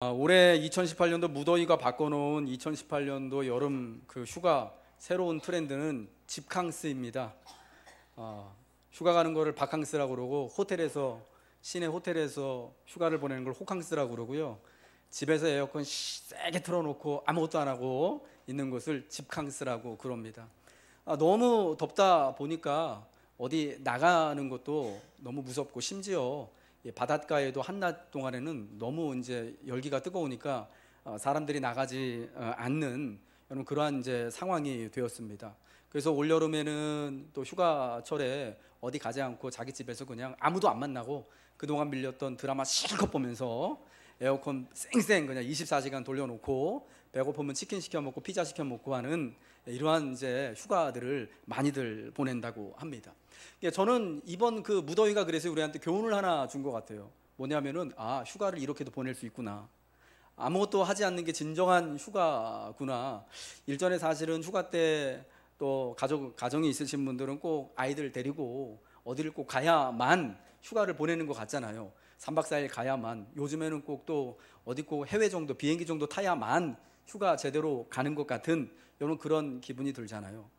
올해 2018년도 무더위가 바꿔놓은 2018년도 여름 그 휴가 새로운 트렌드는 집캉스입니다. 휴가 가는 거를 바캉스라고 그러고 호텔에서 시내 호텔에서 휴가를 보내는 걸 호캉스라고 그러고요. 집에서 에어컨 세게 틀어놓고 아무것도 안 하고 있는 것을 집캉스라고 그럽니다. 너무 덥다 보니까 어디 나가는 것도 너무 무섭고 심지어 바닷가에도 한낮 동안에는 너무 이제 열기가 뜨거우니까 사람들이 나가지 않는 그러한 이제 상황이 되었습니다. 그래서 올 여름에는 또 휴가철에 어디 가지 않고 자기 집에서 그냥 아무도 안 만나고 그동안 밀렸던 드라마 실컷 보면서 에어컨 쌩쌩 그냥 24시간 돌려놓고 배고프면 치킨 시켜 먹고 피자 시켜 먹고 하는 이러한 이제 휴가들을 많이들 보낸다고 합니다. 저는 이번 그 무더위가 그래서 우리한테 교훈을 하나 준 것 같아요. 뭐냐면은 휴가를 이렇게도 보낼 수 있구나. 아무것도 하지 않는 게 진정한 휴가구나. 일전에 사실은 휴가 때 또 가정이 있으신 분들은 꼭 아이들 데리고 어디를 꼭 가야만 휴가를 보내는 것 같잖아요. 3박 4일 가야만. 요즘에는 꼭 또 어디 꼭 해외 정도 비행기 정도 타야만 휴가 제대로 가는 것 같은 이런 그런 기분이 들잖아요.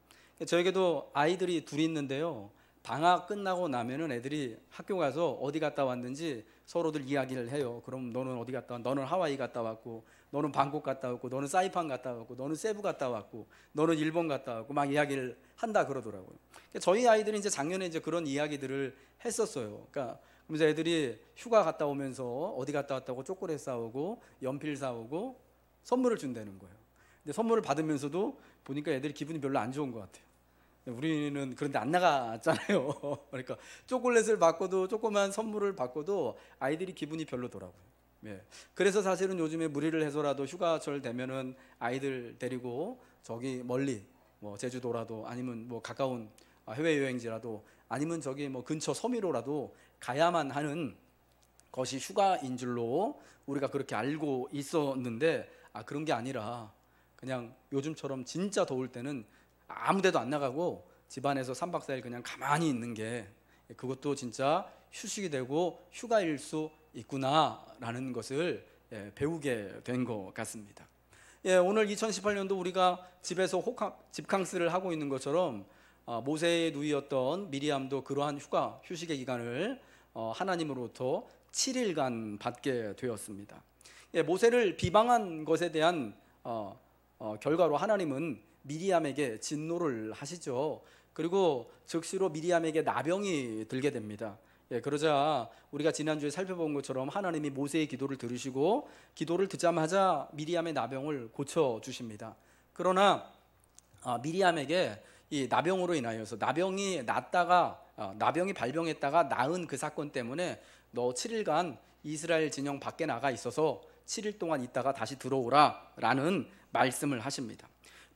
저에게도 아이들이 둘이 있는데요. 방학 끝나고 나면은 애들이 학교 가서 어디 갔다 왔는지 서로들 이야기를 해요. 그럼 너는 어디 갔다 왔고, 너는 하와이 갔다 왔고, 너는 방콕 갔다 왔고, 너는 사이판 갔다 왔고, 너는 세부 갔다 왔고, 너는 일본 갔다 왔고, 막 이야기를 한다 그러더라고요. 저희 아이들이 이제 작년에 이제 그런 이야기들을 했었어요. 그러면서 애들이 휴가 갔다 오면서 어디 갔다 왔다고 초콜릿 사오고, 연필 사오고, 선물을 준다는 거예요. 근데 선물을 받으면서도 보니까 애들이 기분이 별로 안 좋은 것 같아요. 우리는 그런데 안 나갔잖아요. 그러니까 초콜릿을 받고도 조그만 선물을 받고도 아이들이 기분이 별로더라고요. 그래서 사실은 요즘에 무리를 해서라도 휴가철 되면은 아이들 데리고 저기 멀리 뭐 제주도라도 아니면 뭐 가까운 해외 여행지라도 아니면 저기 뭐 근처 섬으로라도 가야만 하는 것이 휴가인 줄로 우리가 그렇게 알고 있었는데 그런 게 아니라 그냥 요즘처럼 진짜 더울 때는 아무 데도 안 나가고 집안에서 3박 4일 그냥 가만히 있는 게 그것도 진짜 휴식이 되고 휴가일 수 있구나라는 것을 배우게 된 것 같습니다. 오늘 2018년도 우리가 집에서 집캉스를 하고 있는 것처럼 모세의 누이였던 미리암도 그러한 휴식의 기간을 하나님으로부터 7일간 받게 되었습니다. 모세를 비방한 것에 대한 결과로 하나님은 미리암에게 진노를 하시죠. 그리고 즉시로 미리암에게 나병이 들게 됩니다. 그러자 우리가 지난주에 살펴본 것처럼 하나님이 모세의 기도를 들으시고 기도를 듣자마자 미리암의 나병을 고쳐주십니다. 그러나 미리암에게 이 나병으로 인하여서 나병이 발병했다가 나은 그 사건 때문에 너 7일간 이스라엘 진영 밖에 나가 있어서 7일 동안 있다가 다시 들어오라 라는 말씀을 하십니다.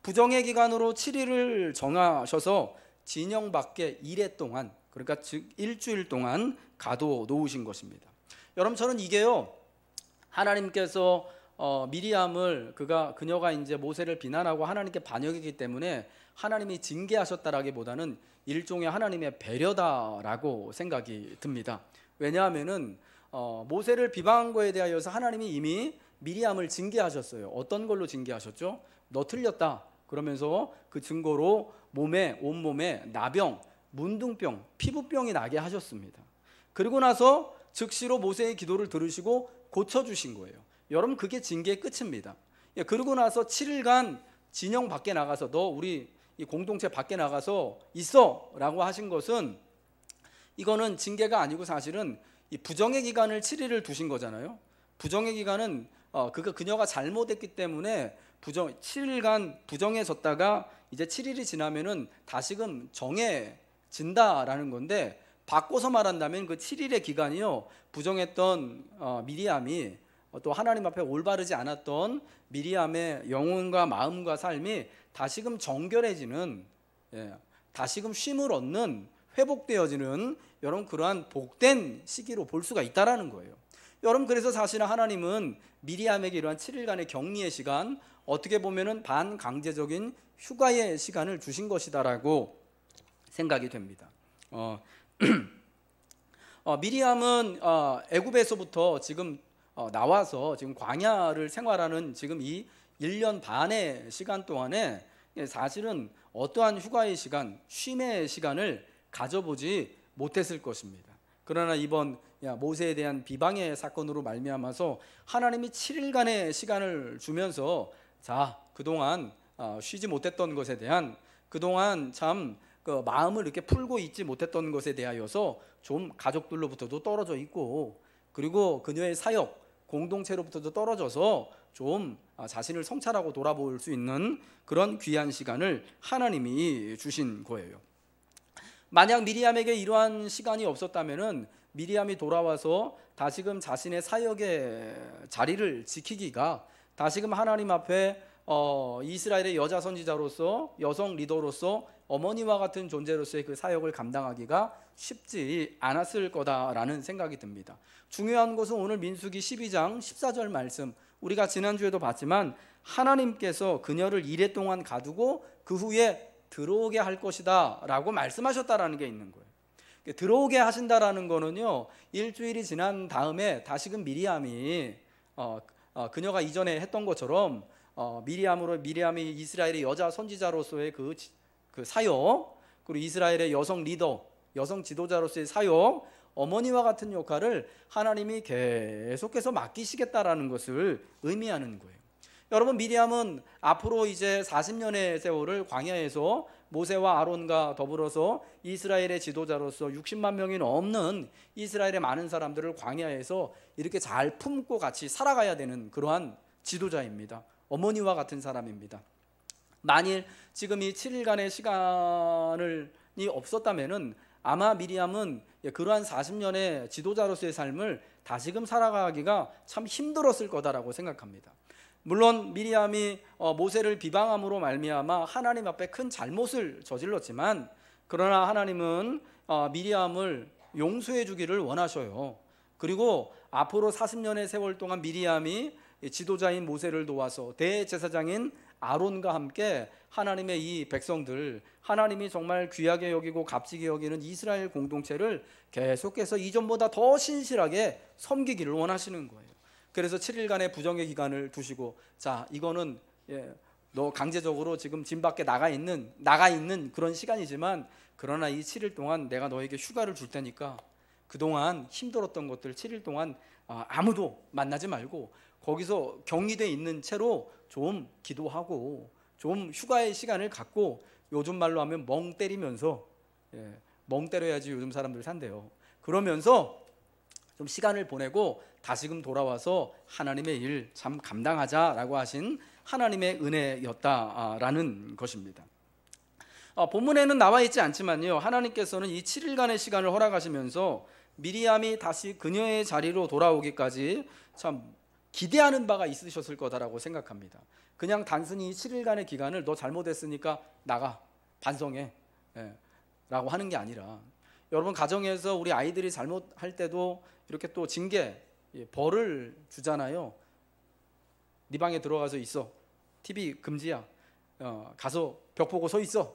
부정의 기간으로 7일을 정하셔서 진영 밖에 1회 동안, 그러니까 즉 일주일 동안 가둬 놓으신 것입니다. 여러분, 저는 이게요, 하나님께서 미리암을 그녀가 이제 모세를 비난하고 하나님께 반역이기 때문에 하나님이 징계하셨다라기보다는 일종의 하나님의 배려다라고 생각이 듭니다. 왜냐하면은 모세를 비방한 거에 대하여서 하나님이 이미 미리암을 징계하셨어요. 어떤 걸로 징계하셨죠? 너 틀렸다. 그러면서 그 증거로 온몸에 나병, 문둥병, 피부병이 나게 하셨습니다. 그리고 나서 즉시로 모세의 기도를 들으시고 고쳐주신 거예요. 여러분, 그게 징계의 끝입니다. 그리고 나서 7일간 진영 밖에 나가서 너 우리 이 공동체 밖에 나가서 있어 라고 하신 것은 이거는 징계가 아니고 사실은 이 부정의 기간을 7일을 두신 거잖아요. 부정의 기간은 그녀가 잘못했기 때문에 7일간 부정해졌다가 이제 7일이 지나면은 다시금 정해진다라는 건데, 바꿔서 말한다면 그 7일의 기간이요, 부정했던 미리암이 또 하나님 앞에 올바르지 않았던 미리암의 영혼과 마음과 삶이 다시금 정결해지는, 다시금 쉼을 얻는, 회복되어지는 여러분 그러한 복된 시기로 볼 수가 있다라는 거예요. 여러분, 그래서 사실은 하나님은 미리암에게 이러한 7일간의 격리의 시간, 어떻게 보면은 반강제적인 휴가의 시간을 주신 것이다라고 생각이 됩니다. 미리암은 애굽에서부터 지금 나와서 지금 광야를 생활하는 지금 이 1년 반의 시간 동안에 사실은 어떠한 휴가의 시간, 쉼의 시간을 가져보지 못했을 것입니다. 그러나 이번 모세에 대한 비방의 사건으로 말미암아서 하나님이 7일간의 시간을 주면서 자, 그동안 쉬지 못했던 것에 대한, 그동안 참 그 마음을 이렇게 풀고 있지 못했던 것에 대하여서 좀 가족들로부터도 떨어져 있고, 그리고 그녀의 사역 공동체로부터도 떨어져서 좀 자신을 성찰하고 돌아볼 수 있는 그런 귀한 시간을 하나님이 주신 거예요. 만약 미리암에게 이러한 시간이 없었다면은 미리암이 돌아와서 다시금 자신의 사역의 자리를 지키기가, 다시금 하나님 앞에 이스라엘의 여자 선지자로서, 여성 리더로서, 어머니와 같은 존재로서의 그 사역을 감당하기가 쉽지 않았을 거다라는 생각이 듭니다. 중요한 것은 오늘 민수기 12장 14절 말씀, 우리가 지난주에도 봤지만 하나님께서 그녀를 이레 동안 가두고 그 후에 들어오게 할 것이다 라고 말씀하셨다라는 게 있는 거예요. 들어오게 하신다라는 거는요, 일주일이 지난 다음에 다시금 미리암이 그녀가 이전에 했던 것처럼 미리암이 이스라엘의 여자 선지자로서의 그 사역, 그리고 이스라엘의 여성 리더, 여성 지도자로서의 사역, 어머니와 같은 역할을 하나님이 계속해서 맡기시겠다라는 것을 의미하는 거예요. 여러분, 미리암은 앞으로 이제 40년의 세월을 광야에서 모세와 아론과 더불어서 이스라엘의 지도자로서 60만 명이 넘는 이스라엘의 많은 사람들을 광야에서 이렇게 잘 품고 같이 살아가야 되는 그러한 지도자입니다. 어머니와 같은 사람입니다. 만일 지금 이 7일간의 시간이 없었다면은 아마 미리암은 그러한 40년의 지도자로서의 삶을 다시금 살아가기가 참 힘들었을 거다라고 생각합니다. 물론 미리암이 모세를 비방함으로 말미암아 하나님 앞에 큰 잘못을 저질렀지만, 그러나 하나님은 미리암을 용서해 주기를 원하셔요. 그리고 앞으로 40년의 세월 동안 미리암이 지도자인 모세를 도와서 대제사장인 아론과 함께 하나님의 이 백성들, 하나님이 정말 귀하게 여기고 값지게 여기는 이스라엘 공동체를 계속해서 이전보다 더 신실하게 섬기기를 원하시는 거예요. 그래서 7일간의 부정의 기간을 두시고, 자, 이거는 너 강제적으로 지금 집 밖에 나가 있는 그런 시간이지만, 그러나 이 7일 동안 내가 너에게 휴가를 줄 테니까 그동안 힘들었던 것들 7일 동안 아무도 만나지 말고 거기서 격리돼 있는 채로 좀 기도하고 좀 휴가의 시간을 갖고, 요즘 말로 하면 멍 때리면서, 멍 때려야지 요즘 사람들 산대요. 그러면서 좀 시간을 보내고 다시금 돌아와서 하나님의 일 참 감당하자라고 하신 하나님의 은혜였다라는 것입니다. 본문에는 나와 있지 않지만요, 하나님께서는 이 7일간의 시간을 허락하시면서 미리암이 다시 그녀의 자리로 돌아오기까지 참 기대하는 바가 있으셨을 거다라고 생각합니다. 그냥 단순히 7일간의 기간을 너 잘못했으니까 나가, 반성해 라고 하는 게 아니라, 여러분 가정에서 우리 아이들이 잘못할 때도 이렇게 또 징계, 벌을 주잖아요. 네 방에 들어가서 있어, TV 금지야, 가서 벽 보고 서 있어.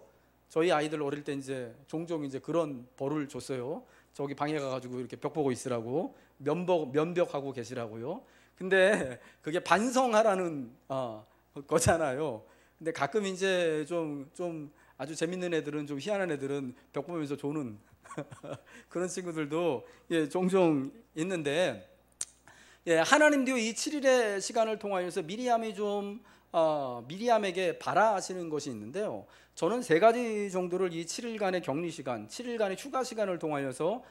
저희 아이들 어릴 때 이제 종종 이제 그런 벌을 줬어요. 저기 방에 가가지고 이렇게 벽 보고 있으라고, 면벽하고 계시라고요. 근데 그게 반성하라는 거잖아요. 근데 가끔 이제 좀 아주 재밌는 애들은, 좀 희한한 애들은 벽 보면서 조는 그런 친구들도 종종 있는데, 하나님도 이 7일의 시간을 통하여서 미리암이 미리암에게 바라시는 것이 있는데요, 저는 3가지 정도를 이 7일간의 격리 시간, 7일간의 휴가 시간을 통하여서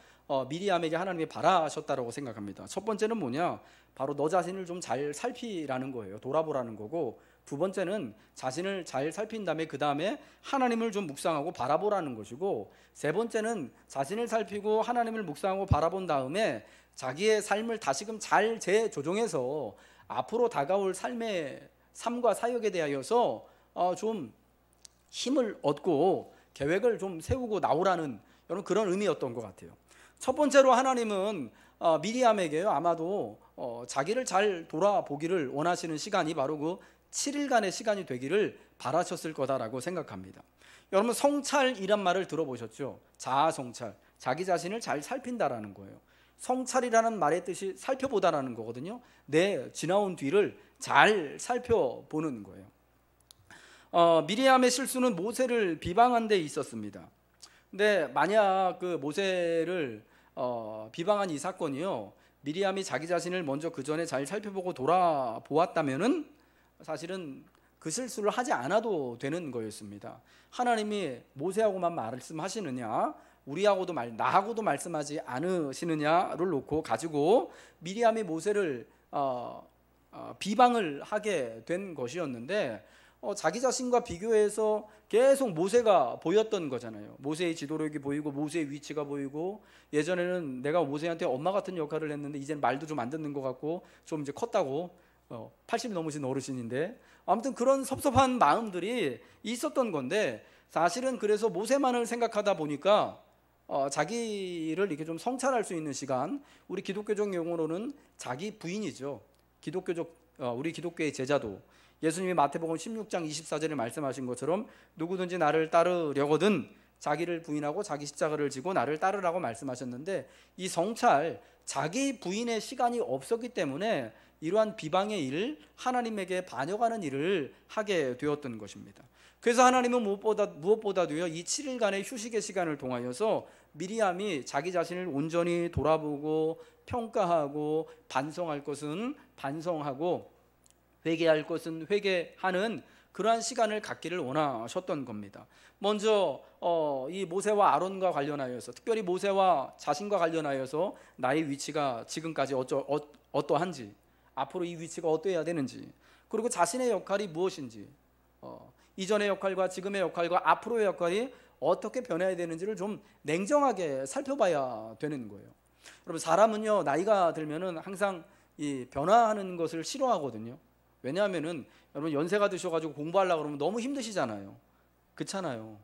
미리암에게 하나님이 바라셨다고 생각합니다. 첫 번째는 뭐냐, 바로 너 자신을 좀 잘 살피라는 거예요. 돌아보라는 거고, 두 번째는 자신을 잘 살핀 다음에 그 다음에 하나님을 좀 묵상하고 바라보라는 것이고, 세 번째는 자신을 살피고 하나님을 묵상하고 바라본 다음에 자기의 삶을 다시금 잘 재조정해서 앞으로 다가올 삶과 사역에 대하여서 좀 힘을 얻고 계획을 좀 세우고 나오라는 여러분 그런 의미였던 것 같아요. 첫 번째로 하나님은 미리암에게요, 아마도 자기를 잘 돌아보기를 원하시는 시간이 바로 그 7일간의 시간이 되기를 바라셨을 거다라고 생각합니다. 여러분, 성찰이란 말을 들어보셨죠? 자아 성찰, 자기 자신을 잘 살핀다라는 거예요. 성찰이라는 말의 뜻이 살펴보다라는 거거든요. 내 지나온 뒤를 잘 살펴보는 거예요. 미리암의 실수는 모세를 비방한 데 있었습니다. 근데 만약 그 모세를 비방한 이 사건이요, 미리암이 자기 자신을 먼저 그 전에 잘 살펴보고 돌아보았다면은 사실은 그 실수를 하지 않아도 되는 거였습니다. 하나님이 모세하고만 말씀하시느냐, 나하고도 말씀하지 않으시느냐를 놓고 가지고 미리암이 모세를 비방을 하게 된 것이었는데, 자기 자신과 비교해서 계속 모세가 보였던 거잖아요. 모세의 지도력이 보이고 모세의 위치가 보이고, 예전에는 내가 모세한테 엄마 같은 역할을 했는데 이제는 말도 좀 안 듣는 것 같고 좀 이제 컸다고, 80이 넘으신 어르신인데, 아무튼 그런 섭섭한 마음들이 있었던 건데, 사실은 그래서 모세만을 생각하다 보니까 자기를 이렇게 좀 성찰할 수 있는 시간, 우리 기독교적 용어로는 자기 부인이죠. 우리 기독교의 제자도 예수님이 마태복음 16장 24절에 말씀하신 것처럼 누구든지 나를 따르려거든 자기를 부인하고 자기 십자가를 지고 나를 따르라고 말씀하셨는데, 이 성찰, 자기 부인의 시간이 없었기 때문에 이러한 비방의 일을, 하나님에게 반역하는 일을 하게 되었던 것입니다. 그래서 하나님은 무엇보다도요, 이 7일간의 휴식의 시간을 통하여서 미리암이 자기 자신을 온전히 돌아보고 평가하고 반성할 것은 반성하고 회개할 것은 회개하는 그러한 시간을 갖기를 원하셨던 겁니다. 먼저 이 모세와 아론과 관련하여서, 특별히 모세와 자신과 관련하여서 나의 위치가 지금까지 어떠한지, 앞으로 이 위치가 어떠해야 되는지, 그리고 자신의 역할이 무엇인지, 이전의 역할과 지금의 역할과 앞으로의 역할이 어떻게 변해야 되는지를 좀 냉정하게 살펴봐야 되는 거예요. 여러분, 사람은요, 나이가 들면은 항상 이 변화하는 것을 싫어하거든요. 왜냐하면은 여러분, 연세가 드셔가지고 공부하려고 그러면 너무 힘드시잖아요. 그렇잖아요.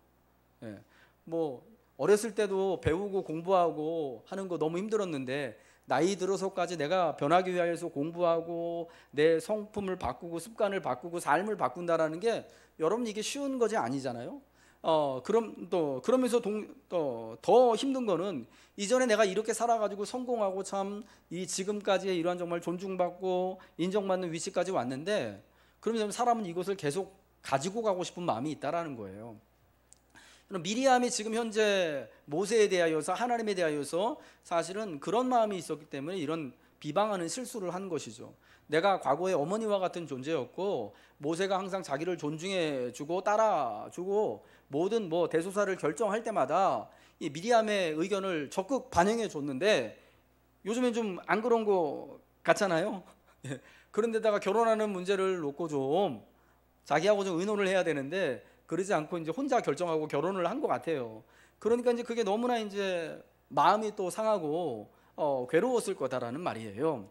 예. 뭐 어렸을 때도 배우고 공부하고 하는 거 너무 힘들었는데, 나이 들어서까지 내가 변하기 위해서 공부하고 내 성품을 바꾸고 습관을 바꾸고 삶을 바꾼다라는 게, 여러분, 이게 쉬운 것이 아니잖아요. 그러면서 더 힘든 거는, 이전에 내가 이렇게 살아가지고 성공하고 참 이 지금까지의 이러한 정말 존중받고 인정받는 위치까지 왔는데, 그러면 사람은 이것을 계속 가지고 가고 싶은 마음이 있다라는 거예요. 미리암이 지금 현재 모세에 대하여서, 하나님에 대하여서 사실은 그런 마음이 있었기 때문에 이런 비방하는 실수를 한 것이죠. 내가 과거에 어머니와 같은 존재였고, 모세가 항상 자기를 존중해주고 따라주고 모든 대소사를 결정할 때마다 이 미리암의 의견을 적극 반영해 줬는데, 요즘엔 좀 안 그런 거 같잖아요. 그런데다가 결혼하는 문제를 놓고 좀 자기하고 좀 의논을 해야 되는데, 그러지 않고 이제 혼자 결정하고 결혼을 한 것 같아요. 그러니까 이제 그게 너무나 이제 마음이 또 상하고 괴로웠을 거다라는 말이에요.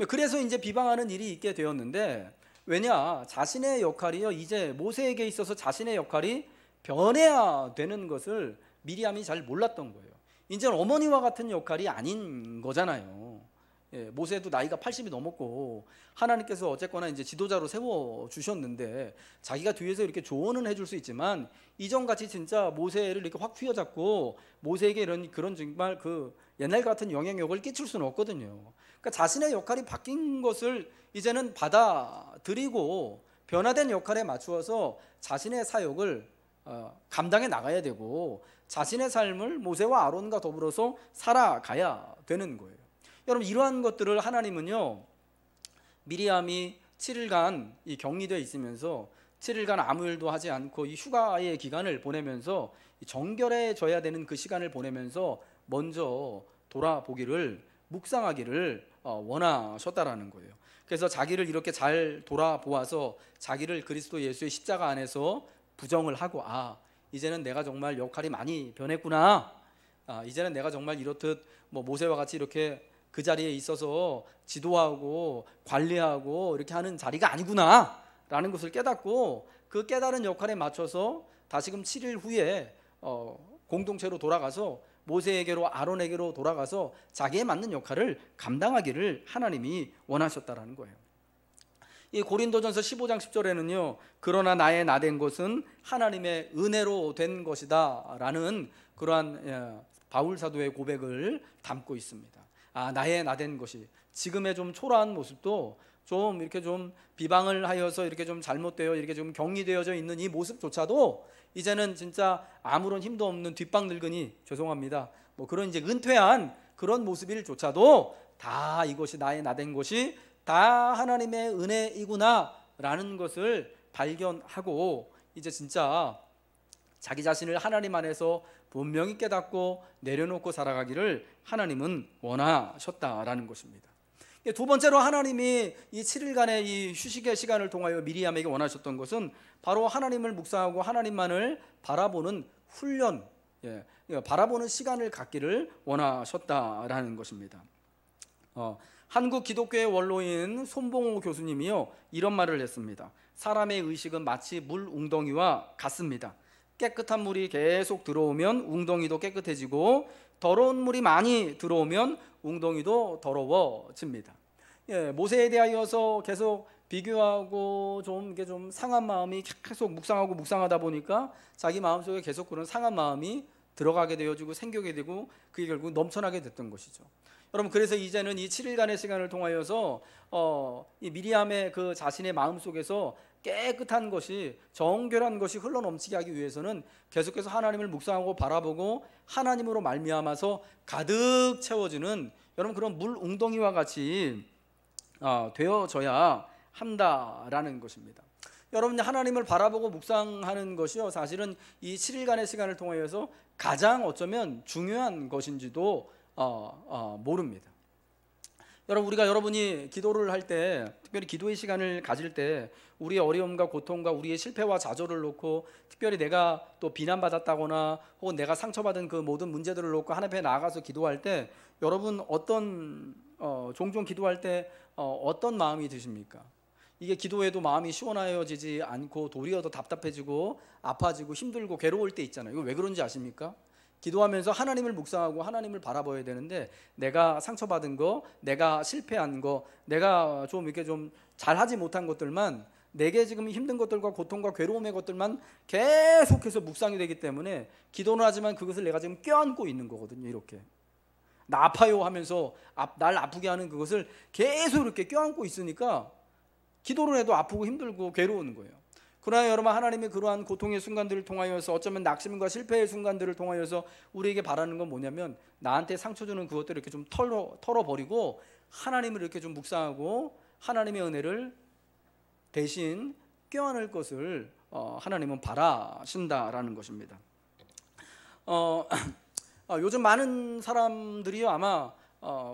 그래서 이제 비방하는 일이 있게 되었는데, 왜냐, 자신의 역할이요, 이제 모세에게 있어서 자신의 역할이 변해야 되는 것을 미리암이 잘 몰랐던 거예요. 이제는 어머니와 같은 역할이 아닌 거잖아요. 예, 모세도 나이가 80이 넘었고 하나님께서 어쨌거나 이제 지도자로 세워 주셨는데, 자기가 뒤에서 이렇게 조언은 해줄 수 있지만 이전같이 진짜 모세를 이렇게 확 휘어잡고 모세에게 그런 정말 그 옛날 같은 영향력을 끼칠 수는 없거든요. 그러니까 자신의 역할이 바뀐 것을 이제는 받아들이고 변화된 역할에 맞추어서 자신의 사역을 감당해 나가야 되고, 자신의 삶을 모세와 아론과 더불어서 살아가야 되는 거예요. 여러분, 이러한 것들을 하나님은요, 미리암이 7일간 이 격리되어 있으면서 7일간 아무 일도 하지 않고 이 휴가의 기간을 보내면서 정결해져야 되는 그 시간을 보내면서 먼저 돌아보기를, 묵상하기를 원하셨다라는 거예요. 그래서 자기를 이렇게 잘 돌아보아서 자기를 그리스도 예수의 십자가 안에서 부정을 하고, 이제는 내가 정말 역할이 많이 변했구나, 이제는 내가 정말 이렇듯 모세와 같이 이렇게 그 자리에 있어서 지도하고 관리하고 이렇게 하는 자리가 아니구나 라는 것을 깨닫고, 그 깨달은 역할에 맞춰서 다시금 7일 후에 공동체로 돌아가서 모세에게로, 아론에게로 돌아가서 자기에 맞는 역할을 감당하기를 하나님이 원하셨다라는 거예요. 이 고린도전서 15장 10절에는요, 그러나 나의 나된 것은 하나님의 은혜로 된 것이다 라는 그러한 바울 사도의 고백을 담고 있습니다. 나의 나된 것이, 지금의 좀 초라한 모습도 좀 이렇게 좀 비방을 하여서 이렇게 좀 잘못되어 이렇게 좀 격리되어져 있는 이 모습조차도 이제는 진짜 아무런 힘도 없는 뒷방 늙은이, 죄송합니다, 뭐 그런 이제 은퇴한 그런 모습일조차도 다 이것이 나의 나된 것이 다 하나님의 은혜이구나 라는 것을 발견하고 이제 진짜 자기 자신을 하나님 안에서 분명히 깨닫고 내려놓고 살아가기를 하나님은 원하셨다라는 것입니다. 두 번째로 하나님이 이 7일간의 이 휴식의 시간을 통하여 미리암에게 원하셨던 것은 바로 하나님을 묵상하고 하나님만을 바라보는 훈련, 바라보는 시간을 갖기를 원하셨다라는 것입니다. 한국 기독교의 원로인 손봉호 교수님이요, 이런 말을 했습니다. 사람의 의식은 마치 물 웅덩이와 같습니다. 깨끗한 물이 계속 들어오면 웅덩이도 깨끗해지고 더러운 물이 많이 들어오면 웅덩이도 더러워집니다. 모세에 대하여서 계속 비교하고 좀 이게 좀 상한 마음이 계속 묵상하다 보니까 자기 마음속에 계속 그런 상한 마음이 들어가게 되어지고 생기게 되고 그게 결국 넘쳐나게 됐던 것이죠. 여러분, 그래서 이제는 이 7일간의 시간을 통하여서 이 미리암의 그 자신의 마음속에서 깨끗한 것이, 정결한 것이 흘러넘치게 하기 위해서는 계속해서 하나님을 묵상하고 바라보고 하나님으로 말미암아서 가득 채워지는, 여러분, 그런 물 웅덩이와 같이 되어져야 한다라는 것입니다. 여러분, 하나님을 바라보고 묵상하는 것이요, 사실은 이 7일간의 시간을 통하여서 가장 어쩌면 중요한 것인지도 모릅니다. 여러분, 우리가 여러분이 기도를 할 때, 특별히 기도의 시간을 가질 때 우리의 어려움과 고통과 우리의 실패와 좌절을 놓고, 특별히 내가 또 비난받았다거나 혹은 내가 상처받은 그 모든 문제들을 놓고 하나님 앞에 나아가서 기도할 때 여러분 종종 기도할 때 어떤 마음이 드십니까? 이게 기도해도 마음이 시원해지지 않고 도리어 더 답답해지고 아파지고 힘들고 괴로울 때 있잖아요. 이거 왜 그런지 아십니까? 기도하면서 하나님을 묵상하고 하나님을 바라봐야 되는데 내가 상처받은 거, 내가 실패한 거, 내가 좀 이렇게 좀 잘하지 못한 것들만, 내게 지금 힘든 것들과 고통과 괴로움의 것들만 계속해서 묵상이 되기 때문에 기도는 하지만 그것을 내가 지금 껴안고 있는 거거든요. 이렇게 나 아파요 하면서 날 아프게 하는 그것을 계속 이렇게 껴안고 있으니까 기도를 해도 아프고 힘들고 괴로운 거예요. 그러나 여러분, 하나님이 그러한 고통의 순간들을 통하여서, 어쩌면 낙심과 실패의 순간들을 통하여서 우리에게 바라는 건 뭐냐면, 나한테 상처 주는 그것들을 이렇게 좀 털어버리고 하나님을 이렇게 좀 묵상하고 하나님의 은혜를 대신 껴안을 것을 하나님은 바라신다라는 것입니다. 요즘 많은 사람들이요, 아마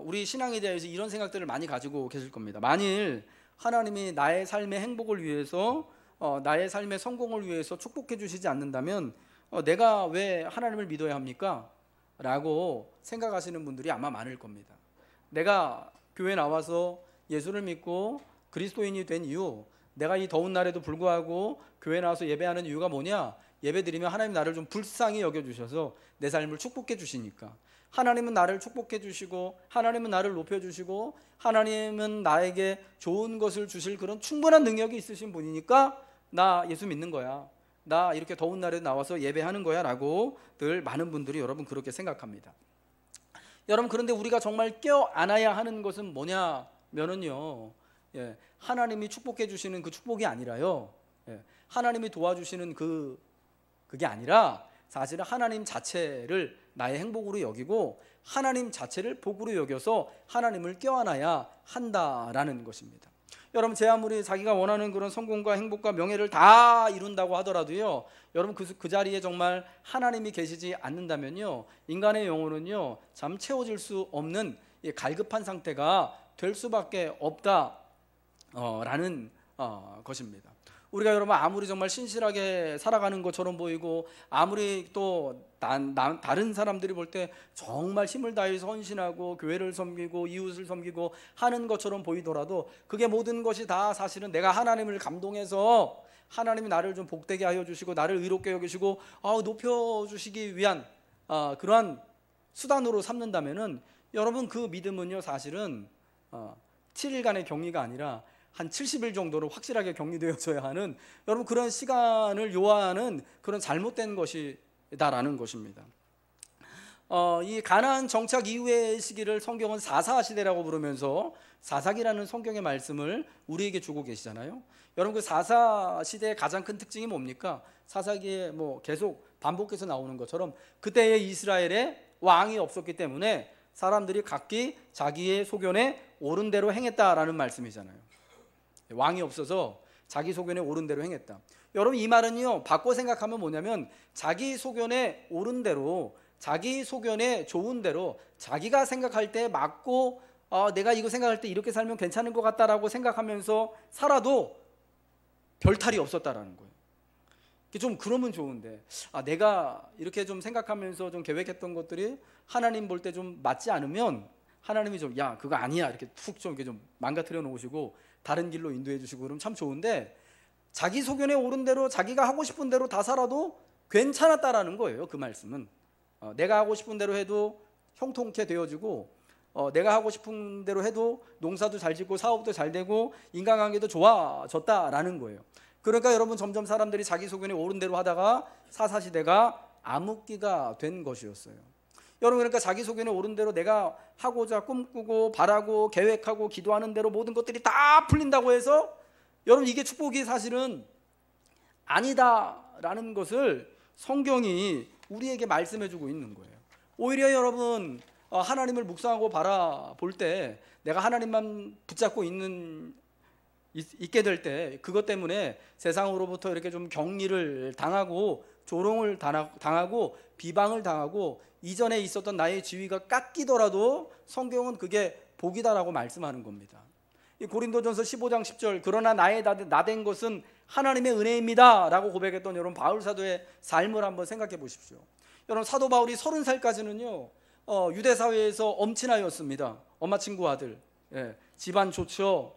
우리 신앙에 대해서 이런 생각들을 많이 가지고 계실 겁니다. 만일 하나님이 나의 삶의 행복을 위해서, 나의 삶의 성공을 위해서 축복해 주시지 않는다면 내가 왜 하나님을 믿어야 합니까? 라고 생각하시는 분들이 아마 많을 겁니다. 내가 교회 나와서 예수를 믿고 그리스도인이 된 이유, 내가 이 더운 날에도 불구하고 교회 나와서 예배하는 이유가 뭐냐? 예배드리면 하나님 나를 좀 불쌍히 여겨주셔서 내 삶을 축복해 주시니까. 하나님은 나를 축복해 주시고, 하나님은 나를 높여 주시고, 하나님은 나에게 좋은 것을 주실 그런 충분한 능력이 있으신 분이니까 나 예수 믿는 거야, 나 이렇게 더운 날에 나와서 예배하는 거야 라고 늘 많은 분들이 여러분 그렇게 생각합니다. 여러분, 그런데 우리가 정말 껴안아야 하는 것은 뭐냐면은요, 하나님이 축복해 주시는 그 축복이 아니라요, 하나님이 도와주시는 그게 아니라 사실은 하나님 자체를 나의 행복으로 여기고 하나님 자체를 복으로 여겨서 하나님을 껴안아야 한다라는 것입니다. 여러분, 제 아무리 자기가 원하는 그런 성공과 행복과 명예를 다 이룬다고 하더라도요, 여러분 그 자리에 정말 하나님이 계시지 않는다면요, 인간의 영혼은요 참 채워질 수 없는 갈급한 상태가 될 수밖에 없다라는 것입니다. 우리가 여러분 아무리 정말 신실하게 살아가는 것처럼 보이고, 아무리 또 다른 사람들이 볼 때 정말 힘을 다해서 헌신하고 교회를 섬기고 이웃을 섬기고 하는 것처럼 보이더라도, 그게 모든 것이 다 사실은 내가 하나님을 감동해서 하나님이 나를 좀 복되게 하여 주시고 나를 의롭게 여기시고 높여주시기 위한 그러한 수단으로 삼는다면은, 여러분 그 믿음은요 사실은 7일간의 격리가 아니라 한 70일 정도로 확실하게 격리되어져야 하는, 여러분 그런 시간을 요하는 그런 잘못된 것이다라는 것입니다. 이 가나안 정착 이후의 시기를 성경은 사사 시대라고 부르면서 사사기라는 성경의 말씀을 우리에게 주고 계시잖아요. 여러분, 그 사사 시대의 가장 큰 특징이 뭡니까? 사사기에 뭐 계속 반복해서 나오는 것처럼 그때의 이스라엘에 왕이 없었기 때문에 사람들이 각기 자기의 소견에 옳은 대로 행했다라는 말씀이잖아요. 왕이 없어서 자기 소견에 옳은 대로 행했다. 여러분, 이 말은요, 바꿔 생각하면 뭐냐면 자기 소견에 옳은 대로, 자기 소견에 좋은 대로, 자기가 생각할 때 맞고 내가 이거 생각할 때 이렇게 살면 괜찮은 것 같다라고 생각하면서 살아도 별탈이 없었다라는 거예요. 좀 그러면 좋은데, 내가 이렇게 좀 생각하면서 좀 계획했던 것들이 하나님 볼 때 좀 맞지 않으면 하나님이 좀, 야, 그거 아니야, 이렇게 툭 좀 이렇게 좀 망가뜨려 놓으시고 다른 길로 인도해 주시고 그러면 참 좋은데, 자기 소견에 옳은 대로 자기가 하고 싶은 대로 다 살아도 괜찮았다라는 거예요. 그 말씀은 내가 하고 싶은 대로 해도 형통케 되어지고, 내가 하고 싶은 대로 해도 농사도 잘 짓고 사업도 잘 되고 인간관계도 좋아졌다라는 거예요. 그러니까 여러분, 점점 사람들이 자기 소견에 옳은 대로 하다가 사사시대가 암흑기가 된 것이었어요. 여러분, 그러니까 자기 소견에 옳은 대로 내가 하고자 꿈꾸고 바라고 계획하고 기도하는 대로 모든 것들이 다 풀린다고 해서 여러분, 이게 축복이 사실은 아니다라는 것을 성경이 우리에게 말씀해주고 있는 거예요. 오히려 여러분, 하나님을 묵상하고 바라볼 때 내가 하나님만 붙잡고 있게 될 때 그것 때문에 세상으로부터 이렇게 좀 격리를 당하고 조롱을 당하고 비방을 당하고 이전에 있었던 나의 지위가 깎이더라도 성경은 그게 복이다라고 말씀하는 겁니다. 이 고린도전서 15장 10절, 그러나 나의 나된 것은 하나님의 은혜입니다 라고 고백했던 여러분, 바울 사도의 삶을 한번 생각해 보십시오. 여러분, 사도 바울이 30살까지는요 유대 사회에서 엄친아였습니다. 엄마 친구 아들, 집안 좋죠,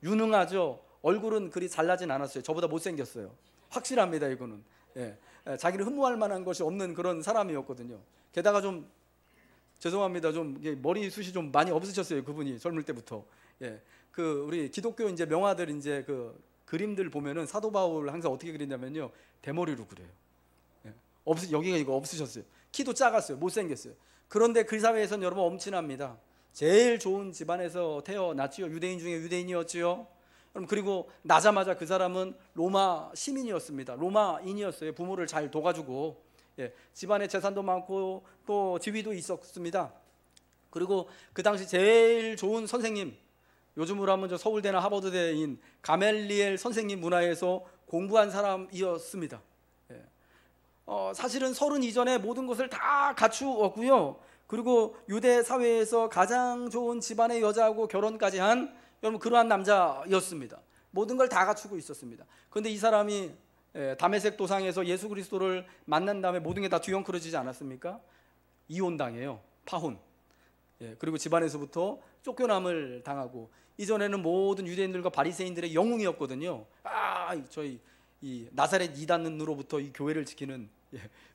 유능하죠, 얼굴은 그리 잘나진 않았어요. 저보다 못생겼어요. 확실합니다. 이거는 자기를 흠모할 만한 것이 없는 그런 사람이었거든요. 게다가 좀 죄송합니다, 좀 머리숱이 좀 많이 없으셨어요. 그분이 젊을 때부터. 그 우리 기독교 이제 명화들 이제 그 그림들 보면은 사도 바울 항상 어떻게 그리냐면요, 대머리로 그려요. 여기가 이거 없으셨어요. 키도 작았어요. 못생겼어요. 그런데 그 사회에서는 여러분 엄친합니다. 제일 좋은 집안에서 태어났지요. 유대인 중에 유대인이었지요. 그리고 나자마자 그 사람은 로마 시민이었습니다. 로마인이었어요. 부모를 잘 도와주고, 집안에 재산도 많고 또 지위도 있었습니다. 그리고 그 당시 제일 좋은 선생님, 요즘으로 하면 저 서울대나 하버드대인 가멜리엘 선생님 문화에서 공부한 사람이었습니다. 사실은 30 이전에 모든 것을 다 갖추었고요. 그리고 유대 사회에서 가장 좋은 집안의 여자하고 결혼까지 한 여러분 그러한 남자였습니다. 모든 걸 다 갖추고 있었습니다. 그런데 이 사람이 다메섹 도상에서 예수 그리스도를 만난 다음에 모든 게 다 뒤엉클어지지 않았습니까? 이혼당해요. 파혼. 그리고 집안에서부터 쫓겨남을 당하고, 이전에는 모든 유대인들과 바리새인들의 영웅이었거든요. 저희 이 나사렛 이단으로부터 이 교회를 지키는,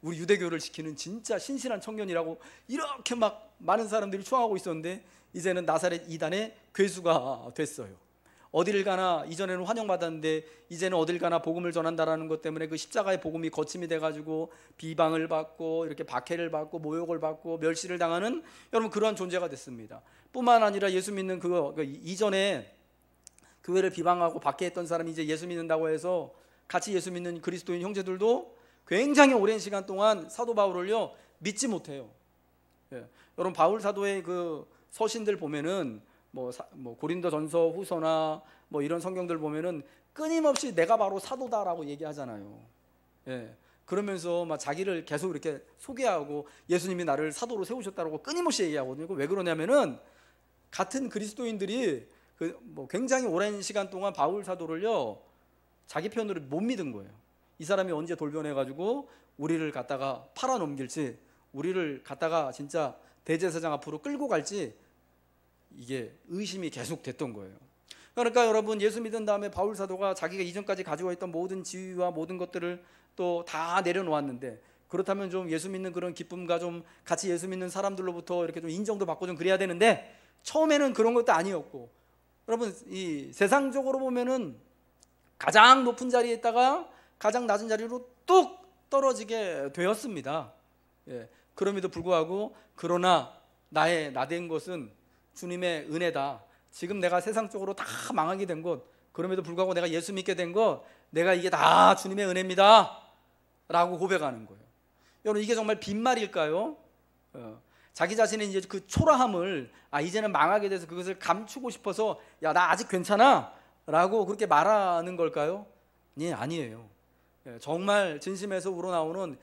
우리 유대교를 지키는 진짜 신실한 청년이라고 이렇게 막 많은 사람들이 추앙하고 있었는데 이제는 나사렛 이단의 괴수가 됐어요. 어디를 가나, 이전에는 환영받았는데 이제는 어딜 가나 복음을 전한다라는 것 때문에 그 십자가의 복음이 거침이 돼가지고 비방을 받고 이렇게 박해를 받고 모욕을 받고 멸시를 당하는 여러분 그러한 존재가 됐습니다. 뿐만 아니라 예수 믿는 그 이전에 교회를 비방하고 박해했던 사람이 이제 예수 믿는다고 해서 같이 예수 믿는 그리스도인 형제들도 굉장히 오랜 시간 동안 사도 바울을요 믿지 못해요. 여러분, 바울 사도의 그 서신들 보면은 뭐 고린도전서 후서나 뭐 이런 성경들 보면은 끊임없이 내가 바로 사도다라고 얘기하잖아요. 그러면서 막 자기를 계속 이렇게 소개하고 예수님이 나를 사도로 세우셨다고 끊임없이 얘기하거든요. 왜 그러냐면은 같은 그리스도인들이 굉장히 오랜 시간 동안 바울 사도를요 자기 편으로 못 믿은 거예요. 이 사람이 언제 돌변해가지고 우리를 갖다가 팔아넘길지, 우리를 갖다가 진짜 대제사장 앞으로 끌고 갈지, 이게 의심이 계속 됐던 거예요. 그러니까 여러분, 예수 믿은 다음에 바울 사도가 자기가 이전까지 가지고 있던 모든 지위와 모든 것들을 또 다 내려놓았는데, 그렇다면 좀 예수 믿는 그런 기쁨과 좀 같이 예수 믿는 사람들로부터 이렇게 좀 인정도 받고 좀 그래야 되는데, 처음에는 그런 것도 아니었고, 여러분 이 세상적으로 보면은 가장 높은 자리에 있다가 가장 낮은 자리로 뚝 떨어지게 되었습니다. 그럼에도 불구하고 그러나 나의 나된 것은 주님의 은혜다. 지금 내가 세상적으로 다 망하게 된 것, 그럼에도 불구하고 내가 예수 믿게 된 것, 내가 이게 다 주님의 은혜입니다 라고 고백하는 거예요. 여러분, 이게 정말 빈말일까요? 자기 자신의 이제 그 초라함을 이제는 망하게 돼서 그것을 감추고 싶어서 야, 나 아직 괜찮아 라고 그렇게 말하는 걸까요? 예, 아니에요. 정말 진심에서 우러나오는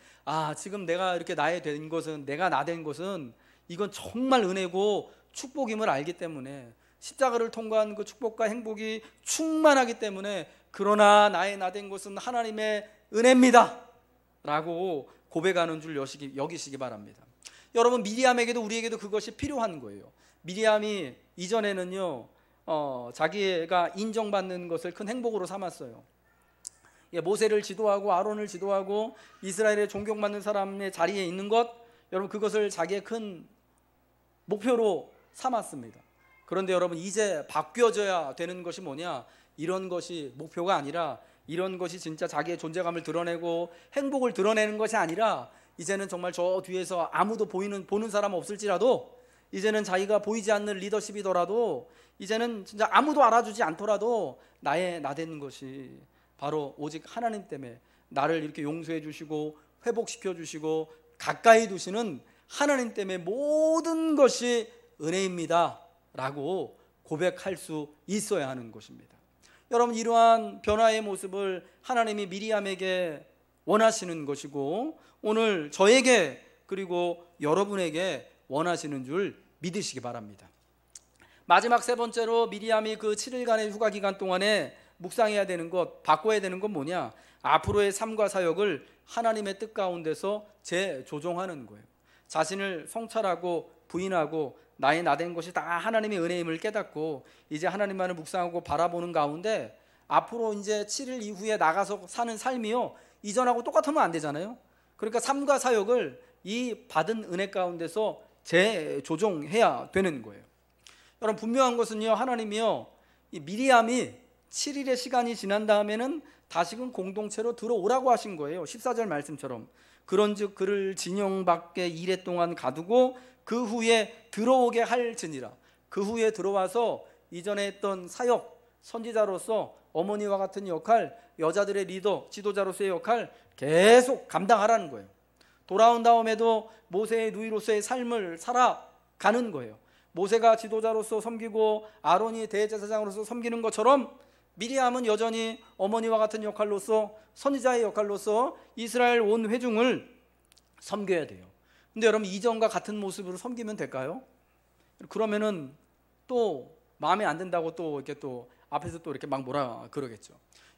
지금 내가 이렇게 나의 된 것은, 내가 나 된 것은 이건 정말 은혜고 축복임을 알기 때문에, 십자가를 통과한 그 축복과 행복이 충만하기 때문에, 그러나 나의 나 된 것은 하나님의 은혜입니다 라고 고백하는 줄 여기시기 바랍니다. 여러분, 미리암에게도 우리에게도 그것이 필요한 거예요. 미리암이 이전에는요 자기가 인정받는 것을 큰 행복으로 삼았어요. 모세를 지도하고 아론을 지도하고 이스라엘의 존경받는 사람의 자리에 있는 것, 여러분, 그것을 자기의 큰 목표로 삼았습니다. 그런데 여러분, 이제 바뀌어져야 되는 것이 뭐냐? 이런 것이 목표가 아니라, 이런 것이 진짜 자기의 존재감을 드러내고 행복을 드러내는 것이 아니라, 이제는 정말 저 뒤에서 아무도 보는 사람 없을지라도, 이제는 자기가 보이지 않는 리더십이더라도, 이제는 진짜 아무도 알아주지 않더라도 나의 나 되는 것이 바로 오직 하나님 때문에 나를 이렇게 용서해 주시고 회복시켜 주시고 가까이 두시는 하나님 때문에 모든 것이 은혜입니다 라고 고백할 수 있어야 하는 것입니다. 여러분, 이러한 변화의 모습을 하나님이 미리암에게 원하시는 것이고, 오늘 저에게 그리고 여러분에게 원하시는 줄 믿으시기 바랍니다. 마지막 세 번째로 미리암이 그 7일간의 휴가 기간 동안에 묵상해야 되는 것, 바꿔야 되는 건 뭐냐? 앞으로의 삶과 사역을 하나님의 뜻 가운데서 재조정하는 거예요. 자신을 성찰하고 부인하고 나의 나된 것이 다 하나님의 은혜임을 깨닫고 이제 하나님만을 묵상하고 바라보는 가운데, 앞으로 이제 7일 이후에 나가서 사는 삶이요 이전하고 똑같으면 안 되잖아요. 그러니까 삶과 사역을 이 받은 은혜 가운데서 재조정해야 되는 거예요. 여러분, 분명한 것은요, 하나님이요 이 미리암이 7일의 시간이 지난 다음에는 다시금 공동체로 들어오라고 하신 거예요. 14절 말씀처럼 그런즉 그를 진영 밖에 이레 동안 가두고 그 후에 들어오게 할지니라. 그 후에 들어와서 이전에 했던 사역, 선지자로서 어머니와 같은 역할, 여자들의 리더, 지도자로서의 역할 계속 감당하라는 거예요. 돌아온 다음에도 모세의 누이로서의 삶을 살아가는 거예요. 모세가 지도자로서 섬기고 아론이 대제사장으로서 섬기는 것처럼 미리암은 여전히 어머니와 같은 역할로서, 선지자의 역할로서 이스라엘 온 회중을 섬겨야 돼요. 근데 여러분, 이전과 같은 모습으로 섬기면 될까요? 그러면은 또 마음에 안 든다고 또 이렇게 또 앞에서 또 이렇게 막 뭐라 그러겠죠.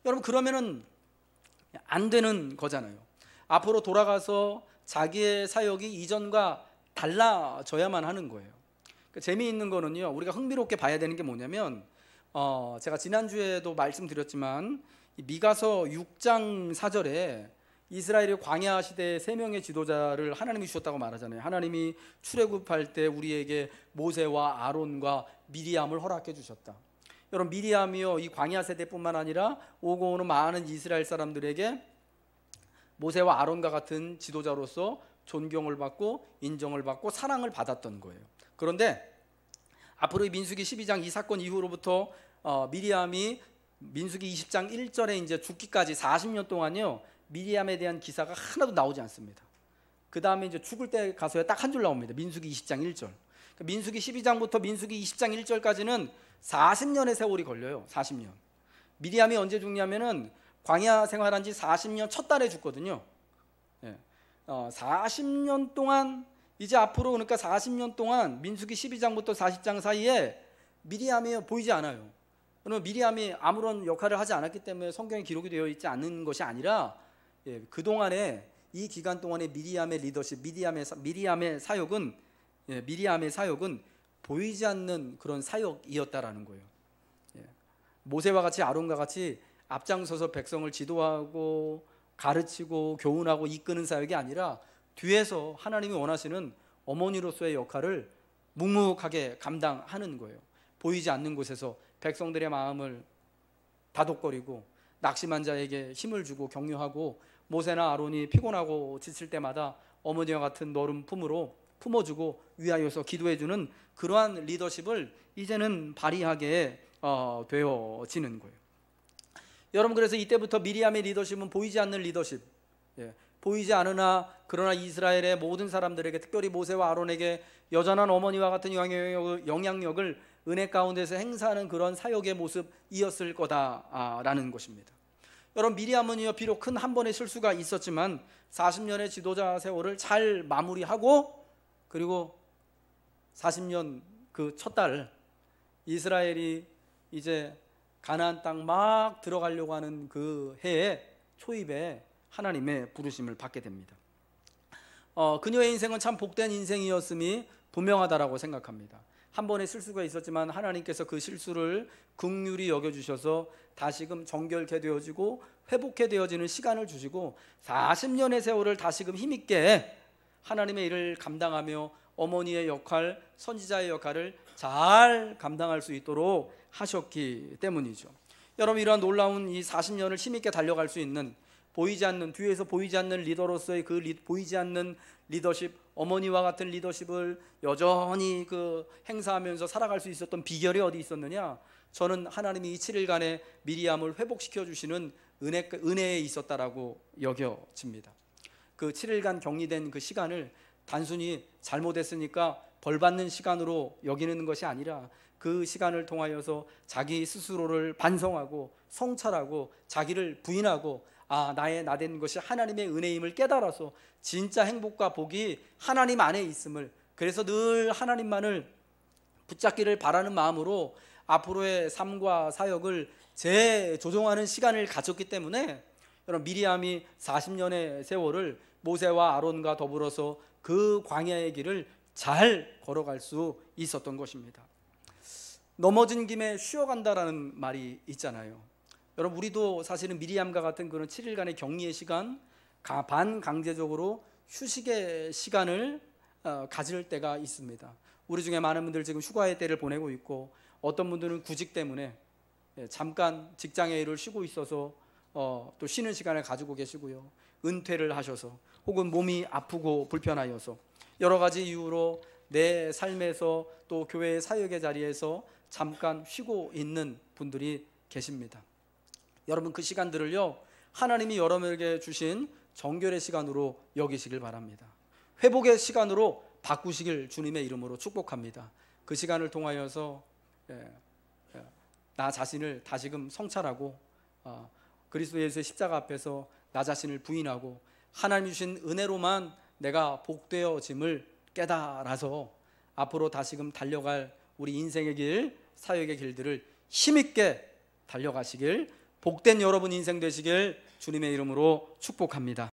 여러분, 그러면은 안 되는 거잖아요. 앞으로 돌아가서 자기의 사역이 이전과 달라져야만 하는 거예요. 재미있는 거는요, 우리가 흥미롭게 봐야 되는 게 뭐냐면, 제가 지난주에도 말씀드렸지만 미가서 6장 4절에 이스라엘의 광야 시대의 3명의 지도자를 하나님이 주셨다고 말하잖아요. 하나님이 출애굽할 때 우리에게 모세와 아론과 미리암을 허락해 주셨다. 여러분, 미리암이요 이 광야 세대뿐만 아니라 오고 오는 많은 이스라엘 사람들에게 모세와 아론과 같은 지도자로서 존경을 받고 인정을 받고 사랑을 받았던 거예요. 그런데 앞으로 이 민수기 12장 이 사건 이후로부터 미리암이 민수기 20장 1절에 이제 죽기까지 40년 동안요 미리암에 대한 기사가 하나도 나오지 않습니다. 그 다음에 이제 죽을 때 가서야 딱 한 줄 나옵니다. 민수기 20장 1절. 민수기 12장부터 민수기 20장 1절까지는 40년의 세월이 걸려요. 40년. 미리암이 언제 죽냐면은 광야 생활한 지 40년 첫 달에 죽거든요. 40년 동안 이제 앞으로, 그러니까 40년 동안 민수기 12장부터 40장 사이에 미리암이 보이지 않아요. 그러면 미리암이 아무런 역할을 하지 않았기 때문에 성경에 기록이 되어 있지 않는 것이 아니라, 그동안에 이 기간 동안에 미리암의 리더십, 미리암의 사역은 보이지 않는 그런 사역이었다라는 거예요. 모세와 같이 아론과 같이 앞장서서 백성을 지도하고 가르치고 교훈하고 이끄는 사역이 아니라 뒤에서 하나님이 원하시는 어머니로서의 역할을 묵묵하게 감당하는 거예요. 보이지 않는 곳에서 백성들의 마음을 다독거리고 낙심한 자에게 힘을 주고 격려하고, 모세나 아론이 피곤하고 지칠 때마다 어머니와 같은 너른 품으로 품어주고 위하여서 기도해주는 그러한 리더십을 이제는 발휘하게 되어지는 거예요. 여러분, 그래서 이때부터 미리암의 리더십은 보이지 않는 리더십, 보이지 않으나 그러나 이스라엘의 모든 사람들에게, 특별히 모세와 아론에게 여전한 어머니와 같은 영향력을 은혜 가운데서 행사하는 그런 사역의 모습이었을 거다라는 것입니다. 여러분, 미리암은요 비록 큰 한 번의 실수가 있었지만 40년의 지도자 세월을 잘 마무리하고, 그리고 40년 그 첫 달 이스라엘이 이제 가나안 땅 막 들어가려고 하는 그 해에 초입에 하나님의 부르심을 받게 됩니다. 그녀의 인생은 참 복된 인생이었음이 분명하다라고 생각합니다. 한 번의 실수가 있었지만 하나님께서 그 실수를 긍휼히 여겨주셔서 다시금 정결케 되어지고 회복해 되어지는 시간을 주시고 40년의 세월을 다시금 힘있게 하나님의 일을 감당하며 어머니의 역할, 선지자의 역할을 잘 감당할 수 있도록 하셨기 때문이죠. 여러분, 이러한 놀라운 이 40년을 힘있게 달려갈 수 있는, 보이지 않는, 뒤에서 보이지 않는 리더로서의 그 보이지 않는 리더십, 어머니와 같은 리더십을 여전히 행사하면서 살아갈 수 있었던 비결이 어디 있었느냐? 저는 하나님이 이 7일간의 미리암을 회복시켜 주시는 은혜에 있었다라고 여겨집니다. 그 7일간 격리된 그 시간을 단순히 잘못했으니까 벌받는 시간으로 여기는 것이 아니라 그 시간을 통하여서 자기 스스로를 반성하고 성찰하고 자기를 부인하고 나의 나된 것이 하나님의 은혜임을 깨달아서 진짜 행복과 복이 하나님 안에 있음을, 그래서 늘 하나님만을 붙잡기를 바라는 마음으로 앞으로의 삶과 사역을 재조정하는 시간을 가졌기 때문에 여러분, 미리암이 40년의 세월을 모세와 아론과 더불어서 그 광야의 길을 잘 걸어갈 수 있었던 것입니다. 넘어진 김에 쉬어간다라는 말이 있잖아요. 여러분, 우리도 사실은 미리암과 같은 그런 7일간의 격리의 시간, 반강제적으로 휴식의 시간을 가질 때가 있습니다. 우리 중에 많은 분들 지금 휴가의 때를 보내고 있고, 어떤 분들은 구직 때문에 잠깐 직장의 일을 쉬고 있어서 또 쉬는 시간을 가지고 계시고요, 은퇴를 하셔서 혹은 몸이 아프고 불편하여서 여러 가지 이유로 내 삶에서 또 교회의 사역의 자리에서 잠깐 쉬고 있는 분들이 계십니다. 여러분, 그 시간들을요 하나님이 여러분에게 주신 정결의 시간으로 여기시길 바랍니다. 회복의 시간으로 바꾸시길 주님의 이름으로 축복합니다. 그 시간을 통하여서 나 자신을 다시금 성찰하고 그리스도 예수의 십자가 앞에서 나 자신을 부인하고 하나님이 주신 은혜로만 내가 복되어짐을 깨달아서 앞으로 다시금 달려갈 우리 인생의 길, 사역의 길들을 힘있게 달려가시길, 복된 여러분 인생 되시길 주님의 이름으로 축복합니다.